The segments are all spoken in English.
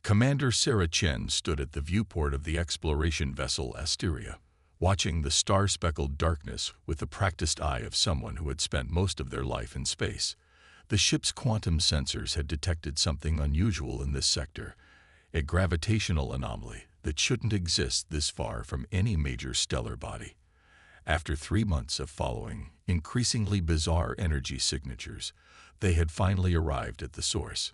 Commander Sarah Chen stood at the viewport of the exploration vessel Asteria, watching the star-speckled darkness with the practiced eye of someone who had spent most of their life in space. The ship's quantum sensors had detected something unusual in this sector, a gravitational anomaly that shouldn't exist this far from any major stellar body. After 3 months of following increasingly bizarre energy signatures, they had finally arrived at the source.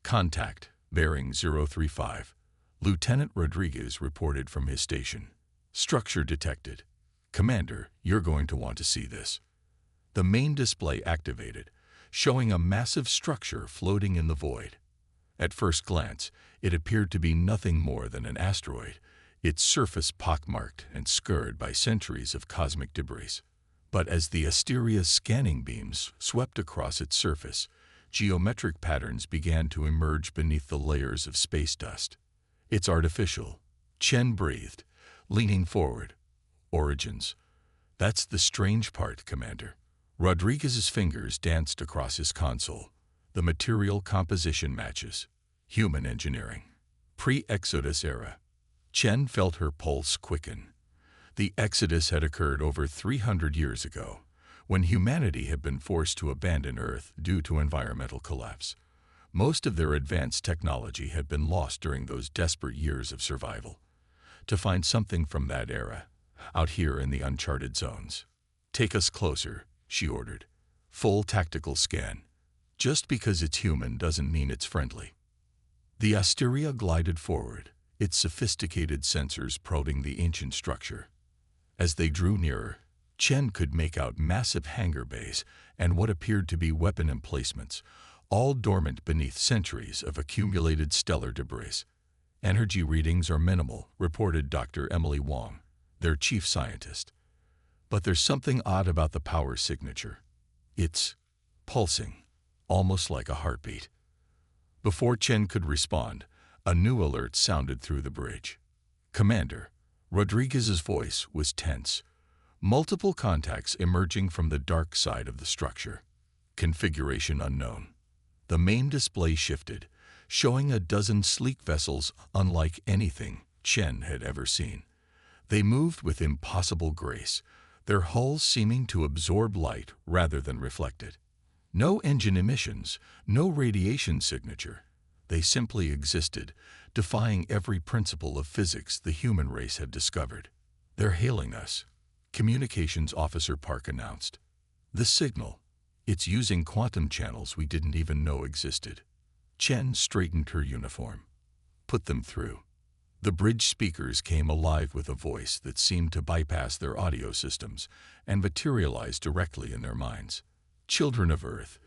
Contact, bearing 035. Lieutenant Rodriguez reported from his station. Structure detected. Commander, you're going to want to see this. The main display activated, showing a massive structure floating in the void. At first glance, it appeared to be nothing more than an asteroid, its surface pockmarked and scarred by centuries of cosmic debris. But as the Asteria's scanning beams swept across its surface, geometric patterns began to emerge beneath the layers of space dust. It's artificial. Chen breathed, leaning forward. Origins. That's the strange part, Commander. Rodriguez's fingers danced across his console. The material composition matches. Human engineering. Pre-Exodus era. Chen felt her pulse quicken. The Exodus had occurred over 300 years ago, when humanity had been forced to abandon Earth due to environmental collapse. Most of their advanced technology had been lost during those desperate years of survival. To find something from that era, out here in the uncharted zones. Take us closer, she ordered. Full tactical scan. Just because it's human doesn't mean it's friendly. The Asteria glided forward, its sophisticated sensors probing the ancient structure. As they drew nearer, Chen could make out massive hangar bays and what appeared to be weapon emplacements, all dormant beneath centuries of accumulated stellar debris. Energy readings are minimal, reported Dr. Emily Wong, their chief scientist. But there's something odd about the power signature. It's pulsing, almost like a heartbeat. Before Chen could respond, a new alert sounded through the bridge. Commander, Rodriguez's voice was tense. Multiple contacts emerging from the dark side of the structure. Configuration unknown. The main display shifted, showing a dozen sleek vessels unlike anything Chen had ever seen. They moved with impossible grace, their hulls seeming to absorb light rather than reflect it. No engine emissions, no radiation signature. They simply existed, defying every principle of physics the human race had discovered. They're hailing us, Communications Officer Park announced. The signal. It's using quantum channels we didn't even know existed. Chen straightened her uniform. Put them through. The bridge speakers came alive with a voice that seemed to bypass their audio systems and materialize directly in their minds. Children of Earth,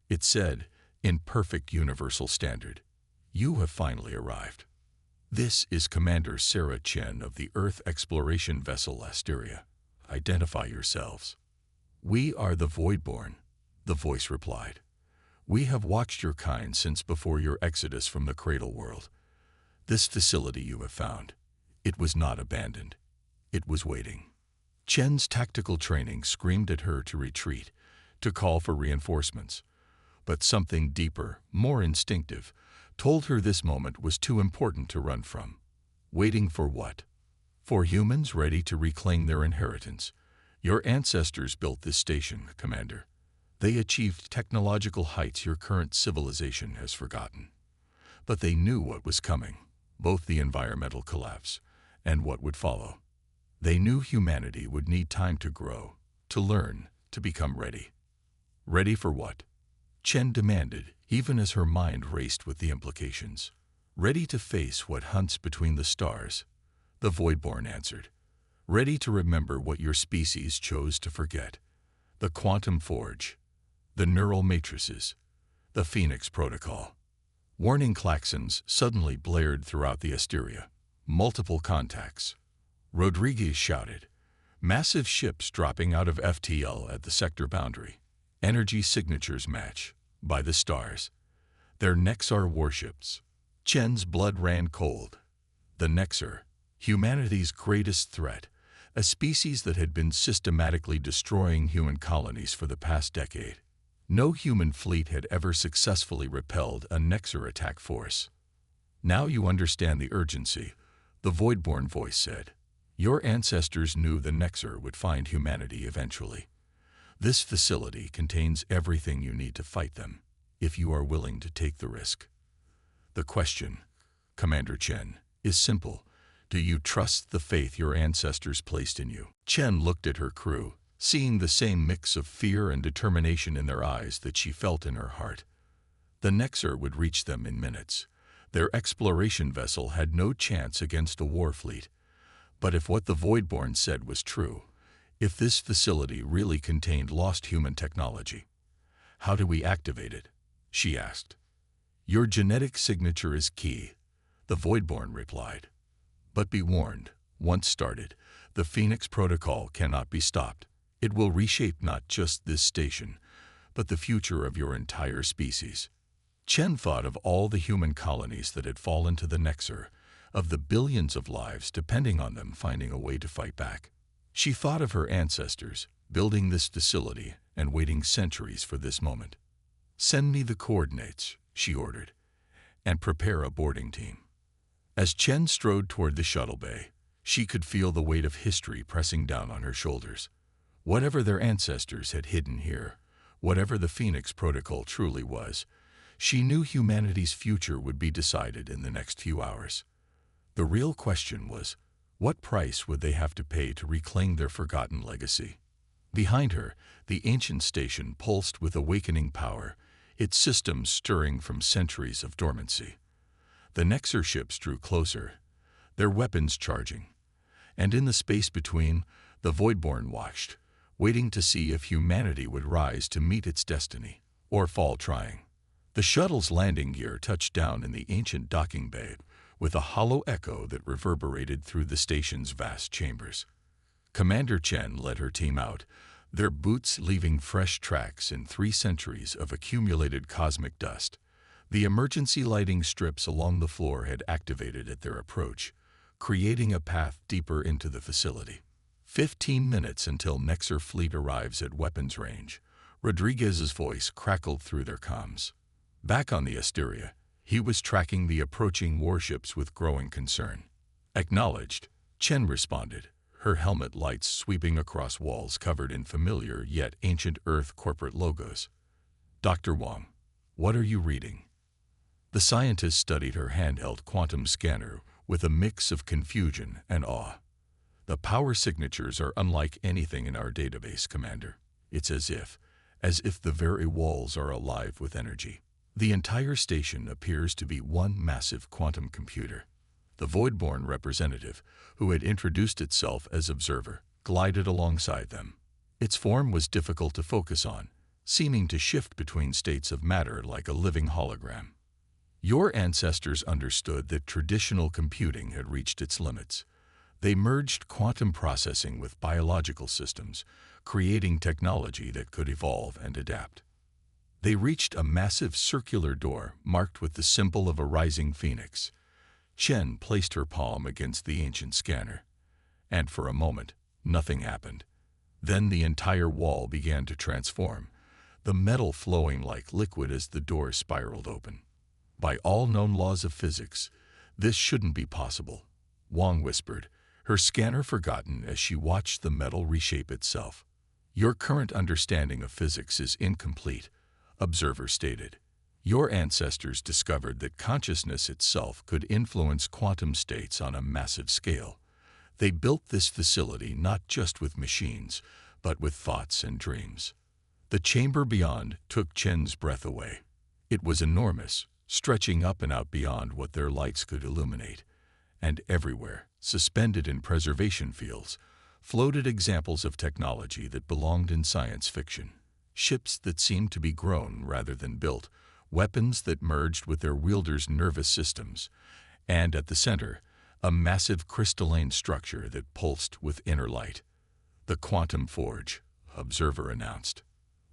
it said, in perfect universal standard, you have finally arrived. This is Commander Sarah Chen of the Earth exploration vessel Asteria. Identify yourselves. We are the Voidborn, the voice replied. We have watched your kind since before your exodus from the cradle world. This facility you have found, it was not abandoned. It was waiting. Chen's tactical training screamed at her to retreat, to call for reinforcements. But something deeper, more instinctive, told her this moment was too important to run from. Waiting for what? For humans ready to reclaim their inheritance. Your ancestors built this station, Commander. They achieved technological heights your current civilization has forgotten. But they knew what was coming, both the environmental collapse and what would follow. They knew humanity would need time to grow, to learn, to become ready. Ready for what? Chen demanded, even as her mind raced with the implications. Ready to face what hunts between the stars, the Voidborn answered. Ready to remember what your species chose to forget. The quantum forge, the neural matrices, the Phoenix Protocol. Warning klaxons suddenly blared throughout the Asteria. Multiple contacts. Rodriguez shouted. Massive ships dropping out of FTL at the sector boundary. Energy signatures match. By the stars. Their Nexar warships. Chen's blood ran cold. The Nexar, humanity's greatest threat, a species that had been systematically destroying human colonies for the past decade. No human fleet had ever successfully repelled a Nexar attack force. Now you understand the urgency, the Voidborn voice said. Your ancestors knew the Nexer would find humanity eventually. This facility contains everything you need to fight them, if you are willing to take the risk. The question, Commander Chen, is simple. Do you trust the faith your ancestors placed in you? Chen looked at her crew, seeing the same mix of fear and determination in their eyes that she felt in her heart. The Nexer would reach them in minutes. Their exploration vessel had no chance against a war fleet. But if what the Voidborn said was true, if this facility really contained lost human technology, how do we activate it? She asked. Your genetic signature is key, the Voidborn replied. But be warned, once started, the Phoenix Protocol cannot be stopped. It will reshape not just this station, but the future of your entire species. Chen thought of all the human colonies that had fallen to the Nexer, of the billions of lives depending on them finding a way to fight back. She thought of her ancestors, building this facility and waiting centuries for this moment. Send me the coordinates, she ordered, and prepare a boarding team. As Chen strode toward the shuttle bay, she could feel the weight of history pressing down on her shoulders. Whatever their ancestors had hidden here, whatever the Phoenix Protocol truly was, she knew humanity's future would be decided in the next few hours. The real question was, what price would they have to pay to reclaim their forgotten legacy? Behind her, the ancient station pulsed with awakening power, its systems stirring from centuries of dormancy. The Nexer ships drew closer, their weapons charging, and in the space between, the Voidborn watched, waiting to see if humanity would rise to meet its destiny, or fall trying. The shuttle's landing gear touched down in the ancient docking bay, with a hollow echo that reverberated through the station's vast chambers. Commander Chen led her team out, their boots leaving fresh tracks in 3 centuries of accumulated cosmic dust. The emergency lighting strips along the floor had activated at their approach, creating a path deeper into the facility. 15 minutes until Nexer fleet arrives at weapons range. Rodriguez's voice crackled through their comms. Back on the Asteria, he was tracking the approaching warships with growing concern. Acknowledged, Chen responded, her helmet lights sweeping across walls covered in familiar yet ancient Earth corporate logos. Dr. Wang, what are you reading? The scientist studied her handheld quantum scanner with a mix of confusion and awe. The power signatures are unlike anything in our database, Commander. It's as if the very walls are alive with energy. The entire station appears to be one massive quantum computer. The Voidborn representative, who had introduced itself as observer, glided alongside them. Its form was difficult to focus on, seeming to shift between states of matter like a living hologram. Your ancestors understood that traditional computing had reached its limits. They merged quantum processing with biological systems, creating technology that could evolve and adapt. They reached a massive circular door marked with the symbol of a rising phoenix. Chen placed her palm against the ancient scanner, and for a moment, nothing happened. Then the entire wall began to transform, the metal flowing like liquid as the door spiraled open. By all known laws of physics, this shouldn't be possible, Wang whispered, her scanner forgotten as she watched the metal reshape itself. Your current understanding of physics is incomplete, observer stated. Your ancestors discovered that consciousness itself could influence quantum states on a massive scale. They built this facility not just with machines, but with thoughts and dreams. The chamber beyond took Chen's breath away. It was enormous, stretching up and out beyond what their lights could illuminate. And everywhere, suspended in preservation fields, floated examples of technology that belonged in science fiction. Ships that seemed to be grown rather than built, weapons that merged with their wielders' nervous systems, and at the center, a massive crystalline structure that pulsed with inner light. The Quantum Forge, observer announced.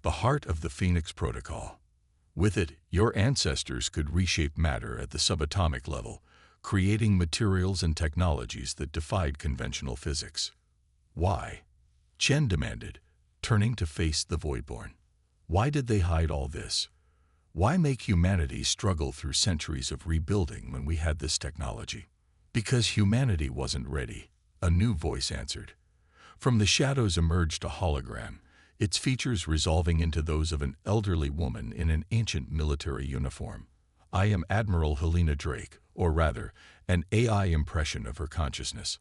The heart of the Phoenix Protocol. With it, your ancestors could reshape matter at the subatomic level, creating materials and technologies that defied conventional physics. Why? Chen demanded, turning to face the Voidborn. Why did they hide all this? Why make humanity struggle through centuries of rebuilding when we had this technology? Because humanity wasn't ready, a new voice answered. From the shadows emerged a hologram, its features resolving into those of an elderly woman in an ancient military uniform. I am Admiral Helena Drake, or rather, an AI impression of her consciousness.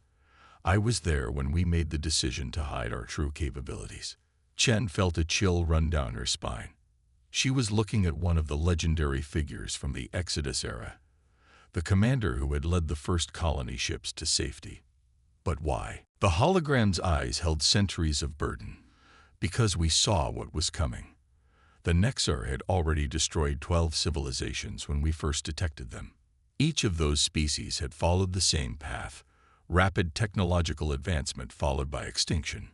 I was there when we made the decision to hide our true capabilities. Chen felt a chill run down her spine. She was looking at one of the legendary figures from the Exodus era, the commander who had led the first colony ships to safety. But why? The hologram's eyes held centuries of burden. Because we saw what was coming. The Nexar had already destroyed 12 civilizations when we first detected them. Each of those species had followed the same path, rapid technological advancement followed by extinction.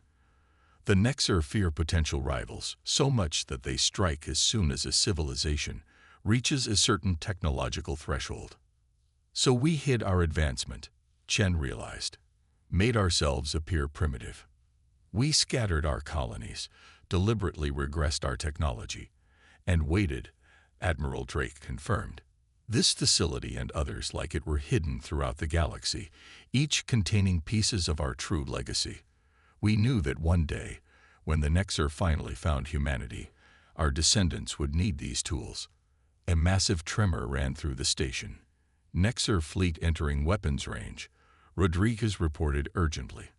The Nexar fear potential rivals so much that they strike as soon as a civilization reaches a certain technological threshold. So we hid our advancement, Chen realized, made ourselves appear primitive. We scattered our colonies, deliberately regressed our technology, and waited, Admiral Drake confirmed. This facility and others like it were hidden throughout the galaxy, each containing pieces of our true legacy. We knew that one day, when the Nexar finally found humanity, our descendants would need these tools. A massive tremor ran through the station. Nexar fleet entering weapons range, Rodriguez reported urgently.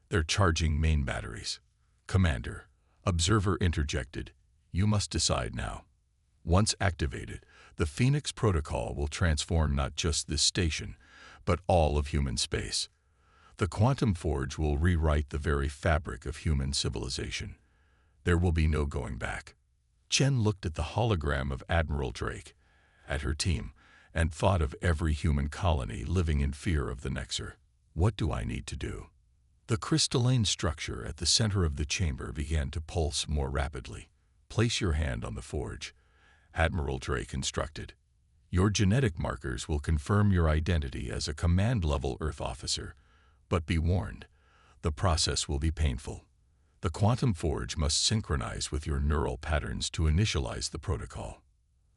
They're charging main batteries. Commander, Observer interjected. You must decide now. Once activated, the Phoenix Protocol will transform not just this station, but all of human space. The Quantum Forge will rewrite the very fabric of human civilization. There will be no going back. Chen looked at the hologram of Admiral Drake, at her team, and thought of every human colony living in fear of the Nexar. What do I need to do? The crystalline structure at the center of the chamber began to pulse more rapidly. Place your hand on the forge, Admiral Drake instructed. Your genetic markers will confirm your identity as a command-level Earth officer. But be warned, the process will be painful. The Quantum Forge must synchronize with your neural patterns to initialize the protocol.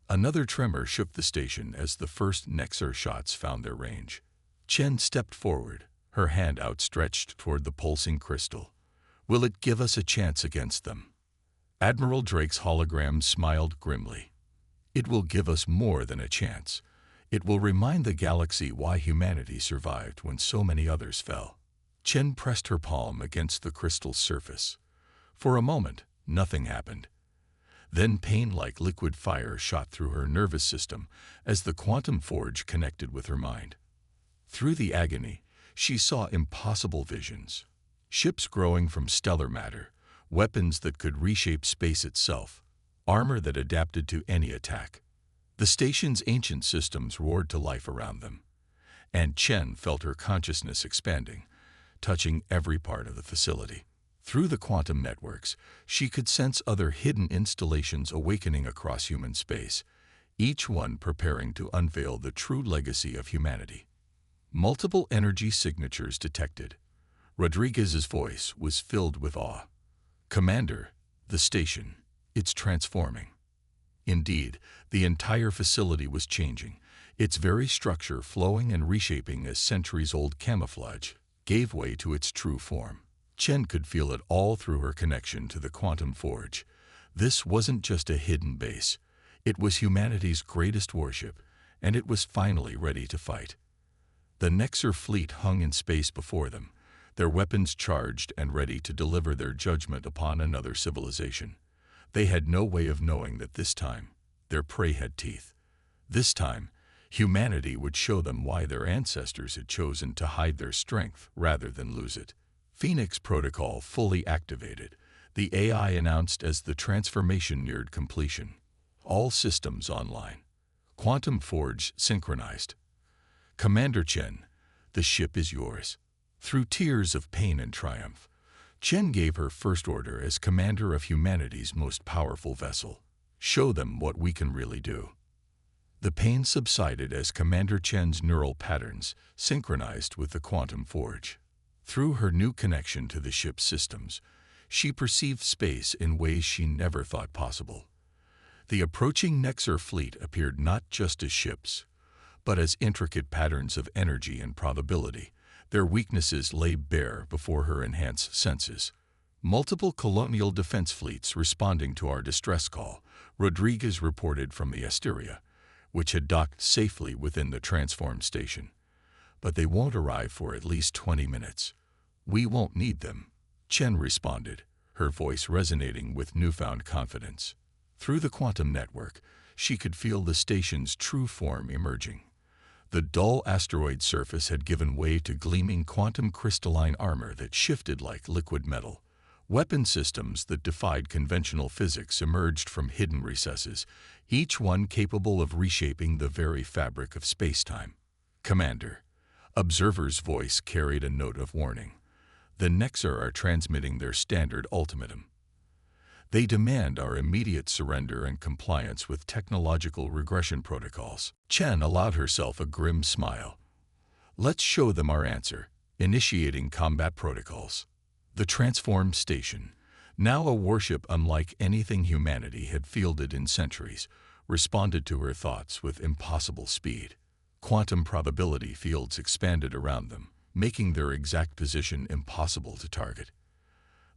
Another tremor shook the station as the first Nexar shots found their range. Chen stepped forward, her hand outstretched toward the pulsing crystal. Will it give us a chance against them? Admiral Drake's hologram smiled grimly. It will give us more than a chance. It will remind the galaxy why humanity survived when so many others fell. Chen pressed her palm against the crystal's surface. For a moment, nothing happened. Then pain like liquid fire shot through her nervous system as the Quantum Forge connected with her mind. Through the agony, she saw impossible visions. Ships growing from stellar matter, weapons that could reshape space itself, armor that adapted to any attack. The station's ancient systems roared to life around them, and Chen felt her consciousness expanding, touching every part of the facility. Through the quantum networks, she could sense other hidden installations awakening across human space, each one preparing to unveil the true legacy of humanity. Multiple energy signatures detected. Rodriguez's voice was filled with awe. Commander, the station, it's transforming. Indeed, the entire facility was changing, its very structure flowing and reshaping as centuries-old camouflage gave way to its true form. Chen could feel it all through her connection to the Quantum Forge. This wasn't just a hidden base. It was humanity's greatest warship, and it was finally ready to fight. The Nexar fleet hung in space before them, their weapons charged and ready to deliver their judgment upon another civilization. They had no way of knowing that this time, their prey had teeth. This time, humanity would show them why their ancestors had chosen to hide their strength rather than lose it. Phoenix Protocol fully activated, the AI announced as the transformation neared completion. All systems online. Quantum Forge synchronized. Commander Chen, the ship is yours. Through tears of pain and triumph, Chen gave her first order as commander of humanity's most powerful vessel. Show them what we can really do. The pain subsided as Commander Chen's neural patterns synchronized with the Quantum Forge. Through her new connection to the ship's systems, she perceived space in ways she never thought possible. The approaching Nexar fleet appeared not just as ships, but as intricate patterns of energy and probability. Their weaknesses lay bare before her enhanced senses. Multiple colonial defense fleets responding to our distress call, Rodriguez reported from the Asteria, which had docked safely within the transformed station. But they won't arrive for at least 20 minutes. We won't need them, Chen responded, her voice resonating with newfound confidence. Through the quantum network, she could feel the station's true form emerging. The dull asteroid surface had given way to gleaming quantum crystalline armor that shifted like liquid metal. Weapon systems that defied conventional physics emerged from hidden recesses, each one capable of reshaping the very fabric of space-time. Commander, Observer's voice carried a note of warning. The Nexar are transmitting their standard ultimatum. They demand our immediate surrender and compliance with technological regression protocols. Chen allowed herself a grim smile. Let's show them our answer, initiating combat protocols. The transformed station, now a warship unlike anything humanity had fielded in centuries, responded to her thoughts with impossible speed. Quantum probability fields expanded around them, making their exact position impossible to target.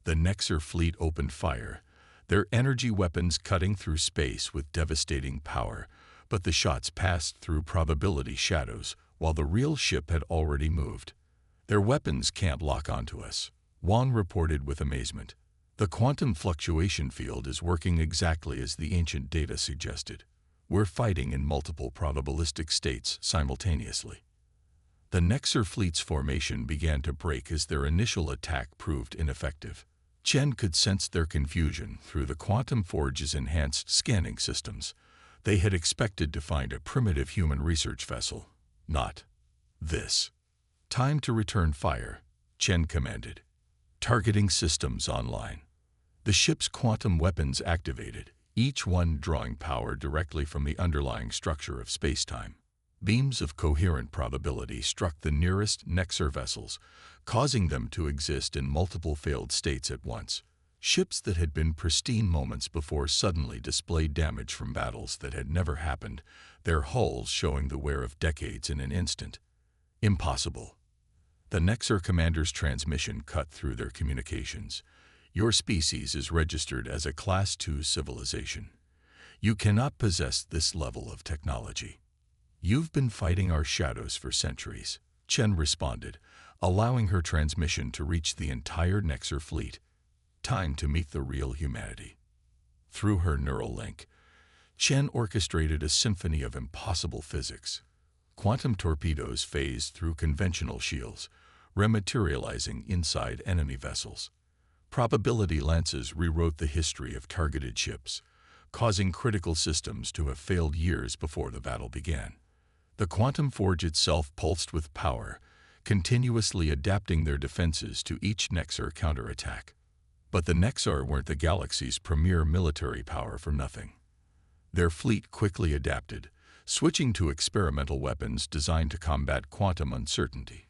The Nexar fleet opened fire, their energy weapons cutting through space with devastating power, but the shots passed through probability shadows while the real ship had already moved. Their weapons can't lock onto us, Wang reported with amazement. The quantum fluctuation field is working exactly as the ancient data suggested. We're fighting in multiple probabilistic states simultaneously. The Nexar fleet's formation began to break as their initial attack proved ineffective. Chen could sense their confusion through the Quantum Forge's enhanced scanning systems. They had expected to find a primitive human research vessel, not this. Time to return fire, Chen commanded. Targeting systems online. The ship's quantum weapons activated, each one drawing power directly from the underlying structure of space-time. Beams of coherent probability struck the nearest Nexar vessels, causing them to exist in multiple failed states at once. Ships that had been pristine moments before suddenly displayed damage from battles that had never happened, their hulls showing the wear of decades in an instant. Impossible. The Nexar commander's transmission cut through their communications. Your species is registered as a Class II civilization. You cannot possess this level of technology. You've been fighting our shadows for centuries, Chen responded, allowing her transmission to reach the entire Nexar fleet. Time to meet the real humanity. Through her neural link, Chen orchestrated a symphony of impossible physics. Quantum torpedoes phased through conventional shields, rematerializing inside enemy vessels. Probability lances rewrote the history of targeted ships, causing critical systems to have failed years before the battle began. The Quantum Forge itself pulsed with power, continuously adapting their defenses to each Nexar counterattack. But the Nexar weren't the galaxy's premier military power for nothing. Their fleet quickly adapted, switching to experimental weapons designed to combat quantum uncertainty.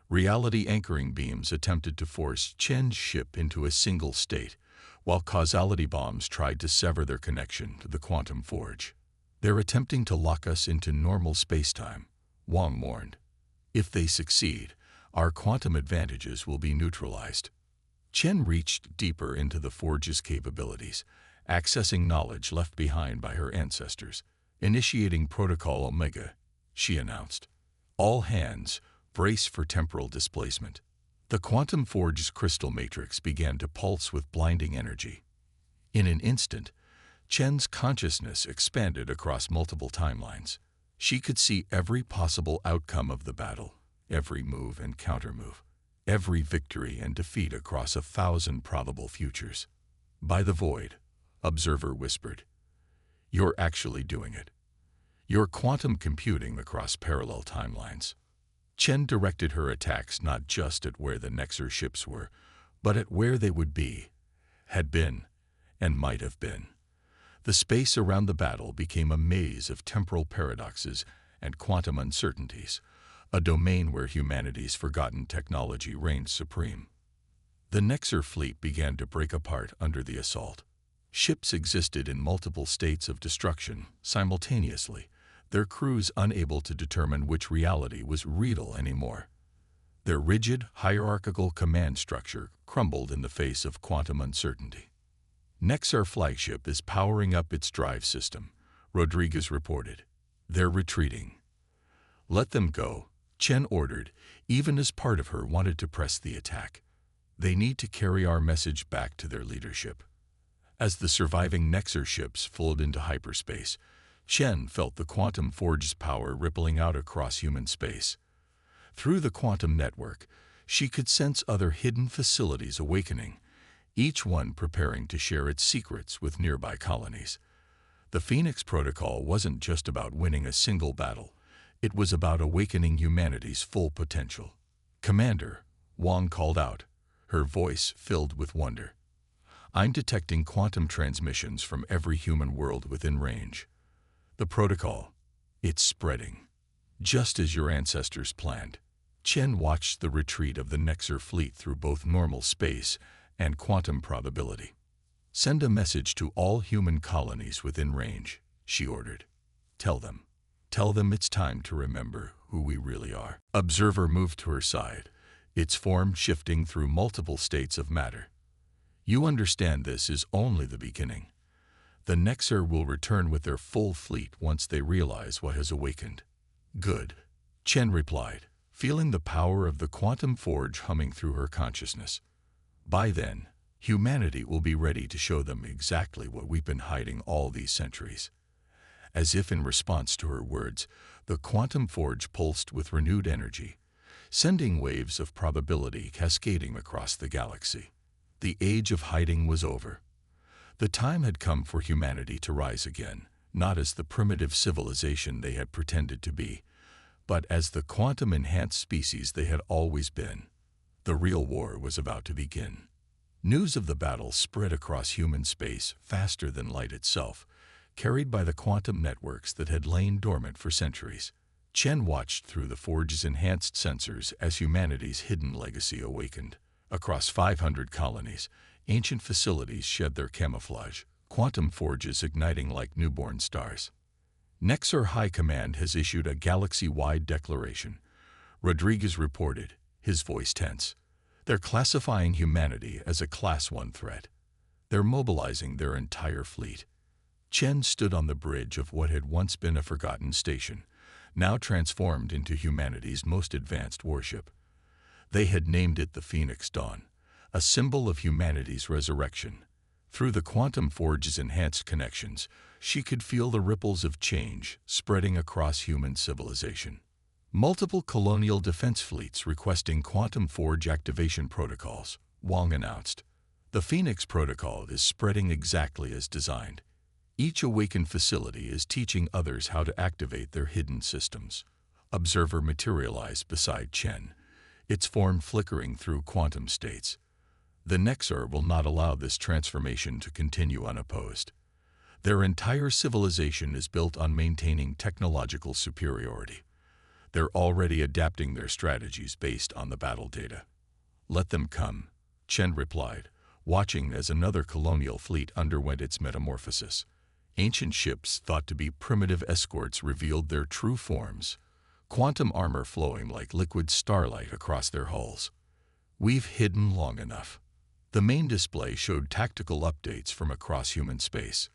Reality anchoring beams attempted to force Chen's ship into a single state, while causality bombs tried to sever their connection to the Quantum Forge. They're attempting to lock us into normal space-time, Wang warned. If they succeed, our quantum advantages will be neutralized. Chen reached deeper into the Forge's capabilities, accessing knowledge left behind by her ancestors. Initiating Protocol Omega, she announced. All hands, brace for temporal displacement. The Quantum Forge's crystal matrix began to pulse with blinding energy. In an instant, Chen's consciousness expanded across multiple timelines. She could see every possible outcome of the battle, every move and countermove, every victory and defeat across 1,000 probable futures. By the void, Observer whispered. You're actually doing it. You're quantum computing across parallel timelines. Chen directed her attacks not just at where the Nexar ships were, but at where they would be, had been, and might have been. The space around the battle became a maze of temporal paradoxes and quantum uncertainties, a domain where humanity's forgotten technology reigned supreme. The Nexar fleet began to break apart under the assault. Ships existed in multiple states of destruction simultaneously, their crews unable to determine which reality was real anymore. Their rigid, hierarchical command structure crumbled in the face of quantum uncertainty. Nexar flagship is powering up its drive system, Rodriguez reported. They're retreating. Let them go, Chen ordered, even as part of her wanted to press the attack. They need to carry our message back to their leadership. As the surviving Nexar ships flowed into hyperspace, Chen felt the quantum forge's power rippling out across human space. Through the quantum network, she could sense other hidden facilities awakening, each one preparing to share its secrets with nearby colonies. The Phoenix Protocol wasn't just about winning a single battle. It was about awakening humanity's full potential. "Commander," Wang called out, her voice filled with wonder. "I'm detecting quantum transmissions from every human world within range. The protocol, it's spreading. Just as your ancestors planned." Chen watched the retreat of the Nexar fleet through both normal space and quantum probability. "Send a message to all human colonies within range," she ordered. Tell them it's time to remember who we really are." Observer moved to her side, its form shifting through multiple states of matter. "You understand this is only the beginning. The Nexar will return with their full fleet once they realize what has awakened." "Good," Chen replied, feeling the power of the quantum forge humming through her consciousness. "By then, humanity will be ready to show them exactly what we've been hiding all these centuries." As if in response to her words, the quantum forge pulsed with renewed energy, sending waves of probability cascading across the galaxy. The age of hiding was over. The time had come for humanity to rise again, not as the primitive civilization they had pretended to be, but as the quantum-enhanced species they had always been. The real war was about to begin. News of the battle spread across human space faster than light itself, carried by the quantum networks that had lain dormant for centuries. Chen watched through the forge's enhanced sensors as humanity's hidden legacy awakened. Across 500 colonies, ancient facilities shed their camouflage, quantum forges igniting like newborn stars. Nexar High Command has issued a galaxy-wide declaration, Rodriguez reported, his voice tense. They're classifying humanity as a Class 1 threat. They're mobilizing their entire fleet. Chen stood on the bridge of what had once been a forgotten station, now transformed into humanity's most advanced warship. They had named it the Phoenix Dawn, a symbol of humanity's resurrection. Through the quantum forge's enhanced connections, she could feel the ripples of change spreading across human civilization. Multiple colonial defense fleets requesting quantum forge activation protocols, Wang announced. The Phoenix Protocol is spreading exactly as designed. Each awakened facility is teaching others how to activate their hidden systems. Observer materialized beside Chen, its form flickering through quantum states. The Nexar will not allow this transformation to continue unopposed. Their entire civilization is built on maintaining technological superiority. They're already adapting their strategies based on the battle data. "Let them come," Chen replied, watching as another colonial fleet underwent its metamorphosis. Ancient ships thought to be primitive escorts revealed their true forms, quantum armor flowing like liquid starlight across their hulls. "We've hidden long enough." The main display showed tactical updates from across human space.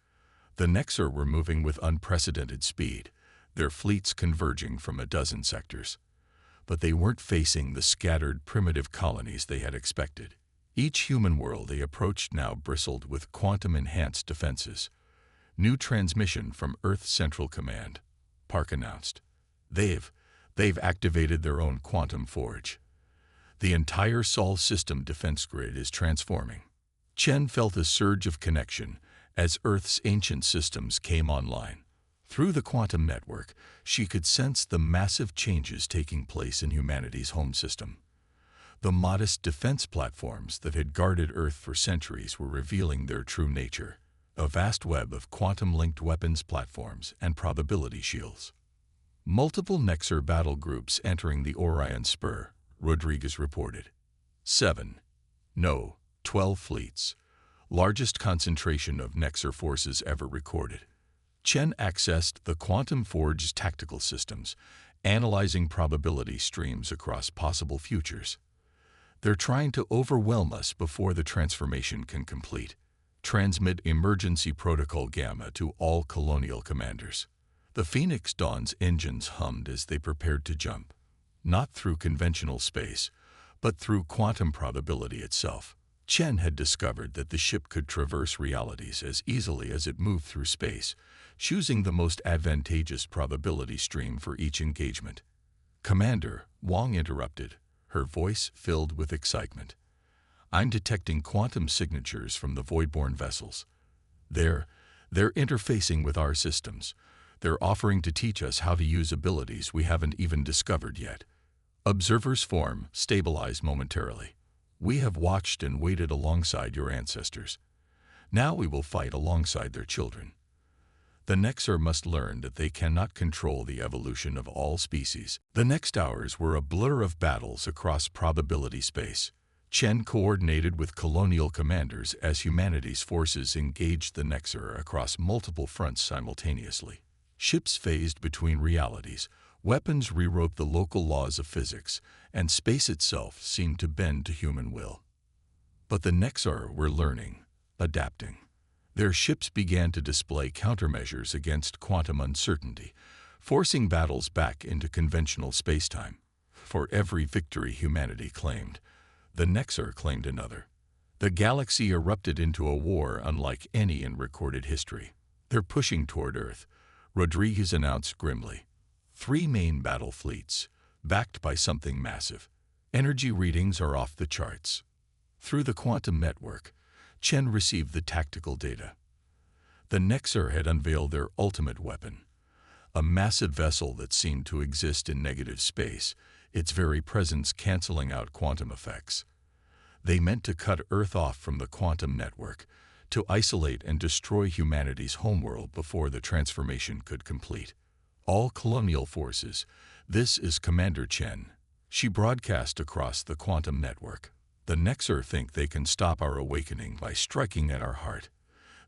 The Nexar were moving with unprecedented speed, their fleets converging from a dozen sectors. But they weren't facing the scattered primitive colonies they had expected. Each human world they approached now bristled with quantum-enhanced defenses. "New transmission from Earth Central Command," Park announced. They've activated their own quantum forge. The entire Sol system defense grid is transforming. Chen felt a surge of connection as Earth's ancient systems came online. Through the quantum network, she could sense the massive changes taking place in humanity's home system. The modest defense platforms that had guarded Earth for centuries were revealing their true nature, a vast web of quantum-linked weapons platforms and probability shields. Multiple Nexar battle groups entering the Orion Spur, Rodriguez reported. 12 fleets, largest concentration of Nexar forces ever recorded. Chen accessed the Quantum Forge's tactical systems, analyzing probability streams across possible futures. They're trying to overwhelm us before the transformation can complete. Transmit emergency protocol Gamma to all colonial commanders. The Phoenix Dawn's engines hummed as they prepared to jump, not through conventional space, but through quantum probability itself. Chen had discovered that the ship could traverse realities as easily as it moved through space, choosing the most advantageous probability stream for each engagement. "Commander," Wang interrupted, her voice filled with excitement. "I'm detecting quantum signatures from the Voidborn vessels. They're interfacing with our systems. They're offering to teach us how to use abilities we haven't even discovered yet." Observers form, stabilize momentarily. "We have watched and waited alongside your ancestors. Now we will fight alongside their children." The Nexar must learn that they cannot control the evolution of all species. The next hours were a blur of battles across probability space. Chen coordinated with colonial commanders as humanity's forces engaged the Nexar across multiple fronts simultaneously. Ships phased between realities, weapons rewrote the local laws of physics, and space itself seemed to bend to human will. But the Nexar were learning, adapting. Their ships began to display countermeasures against quantum uncertainty, forcing battles back into conventional spacetime. For every victory humanity claimed, the Nexar claimed another. The galaxy erupted into a war unlike any in recorded history. "They're pushing toward Earth," Rodriguez announced grimly. 3 main battle fleets, backed by something massive. Energy readings are off the charts. Through the quantum network, Chen received the tactical data. The Nexar had unveiled their ultimate weapon, a massive vessel that seemed to exist in negative space, its very presence canceling out quantum effects. They meant to cut Earth off from the quantum network, to isolate and destroy humanity's homeworld before the transformation could complete. "All colonial forces, this is Commander Chen." She broadcast across the quantum network. "The Nexar think they can stop our awakening by striking at our heart.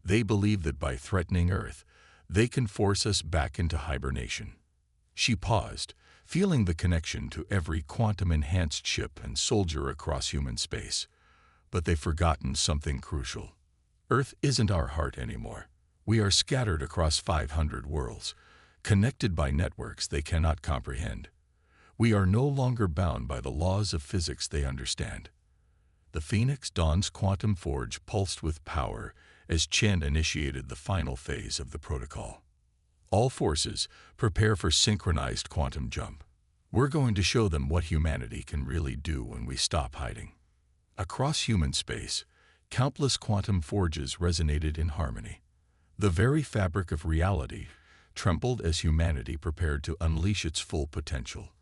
They believe that by threatening Earth, they can force us back into hibernation." She paused, feeling the connection to every quantum-enhanced ship and soldier across human space. But they've forgotten something crucial. Earth isn't our heart anymore. We are scattered across 500 worlds, connected by networks they cannot comprehend. We are no longer bound by the laws of physics they understand. The Phoenix Dawn's quantum forge pulsed with power as Chen initiated the final phase of the protocol. "All forces, prepare for synchronized quantum jump. We're going to show them what humanity can really do when we stop hiding." Across human space, countless quantum forges resonated in harmony. The very fabric of reality trembled as humanity prepared to unleash its full potential.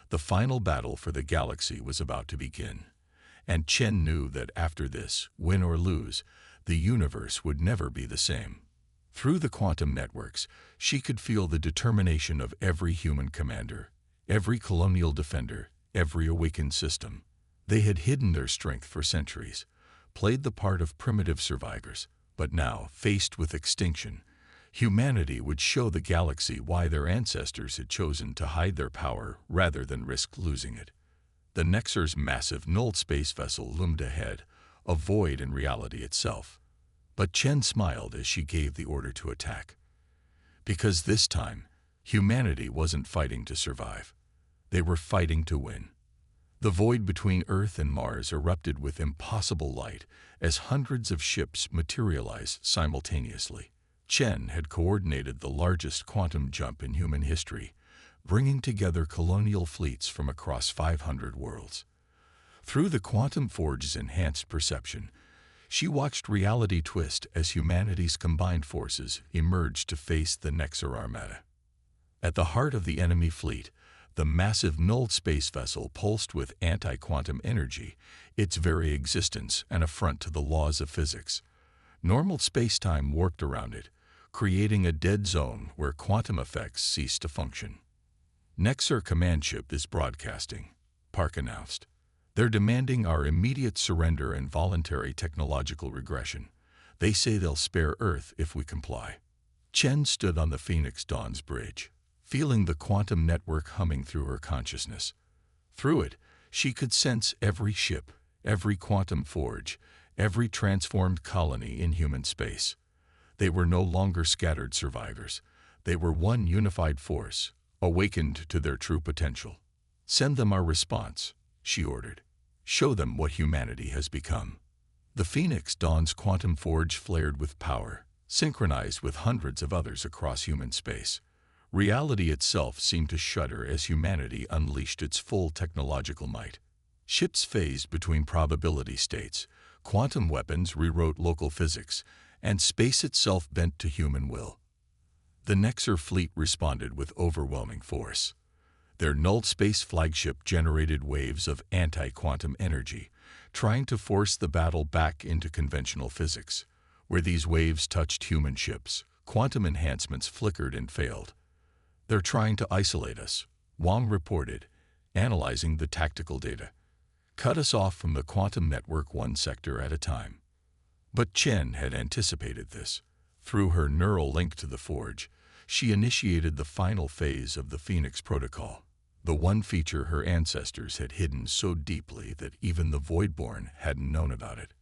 The final battle for the galaxy was about to begin, and Chen knew that after this, win or lose, the universe would never be the same. Through the quantum networks, she could feel the determination of every human commander, every colonial defender, every awakened system. They had hidden their strength for centuries, played the part of primitive survivors, but now, faced with extinction, humanity would show the galaxy why their ancestors had chosen to hide their power rather than risk losing it. The Nexar's massive null space vessel loomed ahead, a void in reality itself. But Chen smiled as she gave the order to attack. Because this time, humanity wasn't fighting to survive. They were fighting to win. The void between Earth and Mars erupted with impossible light as hundreds of ships materialized simultaneously. Chen had coordinated the largest quantum jump in human history, bringing together colonial fleets from across 500 worlds. Through the quantum forge's enhanced perception, she watched reality twist as humanity's combined forces emerged to face the Nexar Armada. At the heart of the enemy fleet, the massive null space vessel pulsed with anti-quantum energy, its very existence an affront to the laws of physics. Normal space-time warped around it, creating a dead zone where quantum effects ceased to function. "Nexar command ship is broadcasting," Park announced. "They're demanding our immediate surrender and voluntary technological regression. They say they'll spare Earth if we comply. Chen stood on the Phoenix Dawn's bridge, feeling the quantum network humming through her consciousness. Through it, she could sense every ship, every quantum forge, every transformed colony in human space. They were no longer scattered survivors. They were one unified force, awakened to their true potential. "Send them our response," she ordered. "Show them what humanity has become." The Phoenix Dawn's quantum forge flared with power, synchronized with hundreds of others across human space. Reality itself seemed to shudder as humanity unleashed its full technological might. Ships phased between probability states, quantum weapons rewrote local physics, and space itself bent to human will. The Nexer fleet responded with overwhelming force. Their null space flagship generated waves of anti-quantum energy, trying to force the battle back into conventional physics. Where these waves touched human ships, quantum enhancements flickered and failed. "They're trying to isolate us," Wang reported, analyzing the tactical data. "Cut us off from the quantum network one sector at a time." But Chen had anticipated this. Through her neural link to the forge, she initiated the final phase of the Phoenix Protocol, the one feature her ancestors had hidden so deeply that even the Voidborn hadn't known about it.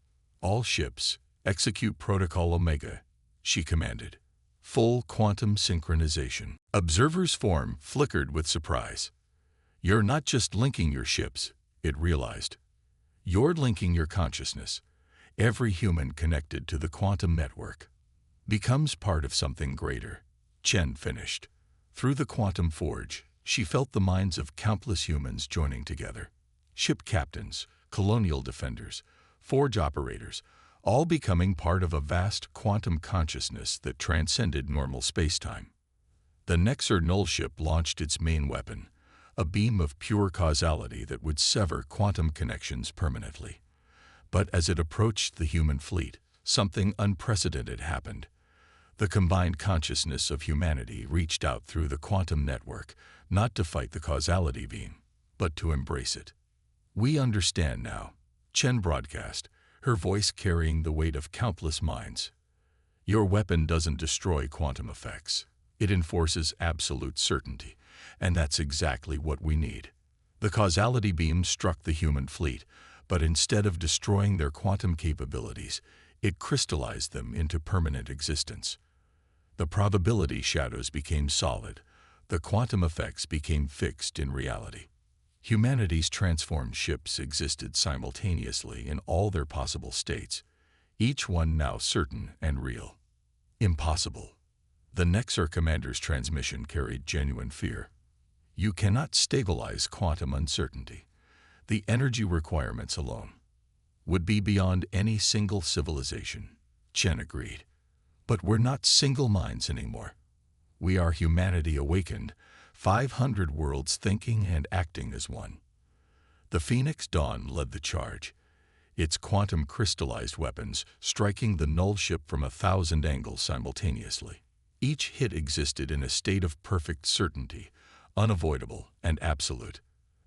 "All ships, execute Protocol Omega," she commanded. Full quantum synchronization. Observers' form flickered with surprise. "You're not just linking your ships," it realized. "You're linking your consciousness. Every human connected to the quantum network becomes part of something greater," Chen finished. Through the quantum forge, she felt the minds of countless humans joining together. Ship captains, colonial defenders, forge operators, all becoming part of a vast quantum consciousness that transcended normal spacetime. The Nexer null ship launched its main weapon, a beam of pure causality that would sever quantum connections permanently. But as it approached the human fleet, something unprecedented happened. The combined consciousness of humanity reached out through the quantum network, not to fight the causality beam, but to embrace it. "We understand now," Chen broadcast, her voice carrying the weight of countless minds. "Your weapon doesn't destroy quantum effects. It enforces absolute certainty, and that's exactly what we need." The causality beam struck the human fleet, but instead of destroying their quantum capabilities, it crystallized them into permanent existence. The probability shadows became solid. The quantum effects became fixed in reality. Humanity's transformed ships existed simultaneously in all their possible states, each one now certain and real. Impossible. The Nexer commander's transmission carried genuine fear. "You cannot stabilize quantum uncertainty. The energy requirements alone would be beyond any single civilization," Chen agreed. "But we're not single minds anymore. We are humanity awakened, 500 worlds thinking and acting as one." The Phoenix Dawn led the charge, its quantum crystallized weapons striking the null ship from 1,000 angles simultaneously. Each hit existed in a state of perfect certainty, unavoidable and absolute.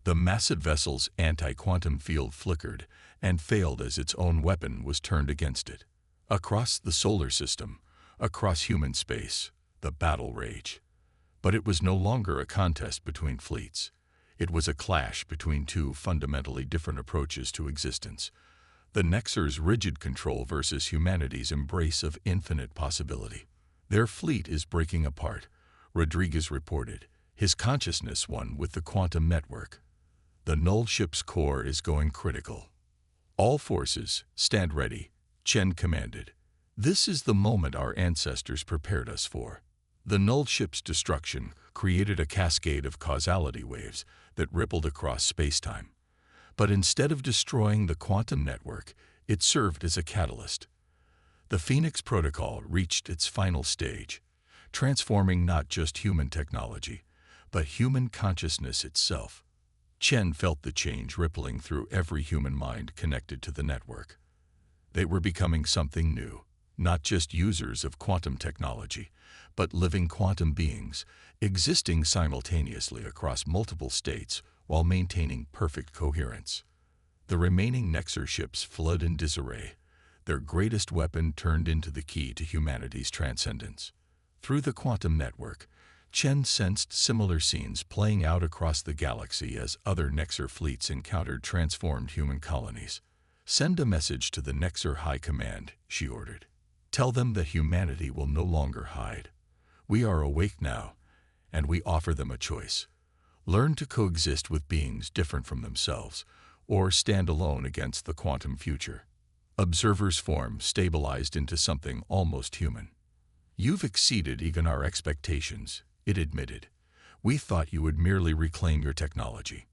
The massive vessel's anti-quantum field flickered and failed as its own weapon was turned against it. Across the solar system, across human space, the battle raged. But it was no longer a contest between fleets. It was a clash between two fundamentally different approaches to existence. The Nexer's rigid control versus humanity's embrace of infinite possibility. "Their fleet is breaking apart," Rodriguez reported, his consciousness one with the quantum network. "The null ship's core is going critical." "All forces, stand ready," Chen commanded. "This is the moment our ancestors prepared us for." The null ship's destruction created a cascade of causality waves that rippled across spacetime. But instead of destroying the quantum network, it served as a catalyst. The Phoenix Protocol reached its final stage, transforming not just human technology, but human consciousness itself. Chen felt the change rippling through every human mind connected to the network. They were becoming something new, not just users of quantum technology, but living quantum beings, existing simultaneously across multiple states while maintaining perfect coherence. The remaining Nexer ships fled in disarray, their greatest weapon turned into the key to humanity's transcendence. Through the quantum network, Chen sensed similar scenes playing out across the galaxy as other Nexer fleets encountered transformed human colonies. "Send a message to the Nexer High Command," she ordered. "Tell them that humanity will no longer hide. We are awake now, and we offer them a choice. Learn to coexist with beings different from themselves, or stand alone against the quantum future." Observer's form stabilized into something almost human. "You've exceeded even our expectations," it admitted. "We thought you would merely reclaim your technology.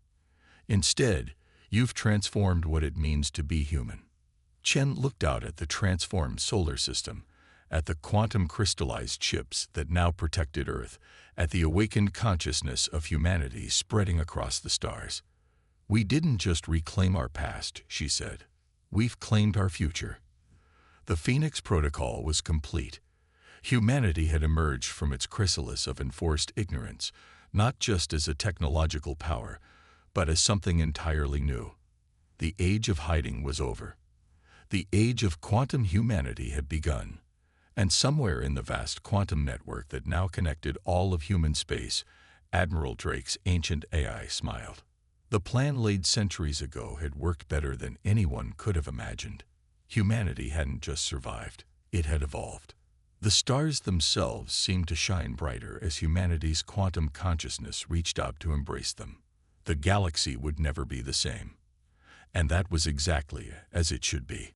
Instead, you've transformed what it means to be human." Chen looked out at the transformed solar system, at the quantum crystallized chips that now protected Earth, at the awakened consciousness of humanity spreading across the stars. "We didn't just reclaim our past," she said. "We've claimed our future." The Phoenix Protocol was complete. Humanity had emerged from its chrysalis of enforced ignorance, not just as a technological power, but as something entirely new. The age of hiding was over. The age of quantum humanity had begun. And somewhere in the vast quantum network that now connected all of human space, Admiral Drake's ancient AI smiled. The plan laid centuries ago had worked better than anyone could have imagined. Humanity hadn't just survived, it had evolved. The stars themselves seemed to shine brighter as humanity's quantum consciousness reached out to embrace them. The galaxy would never be the same. And that was exactly as it should be.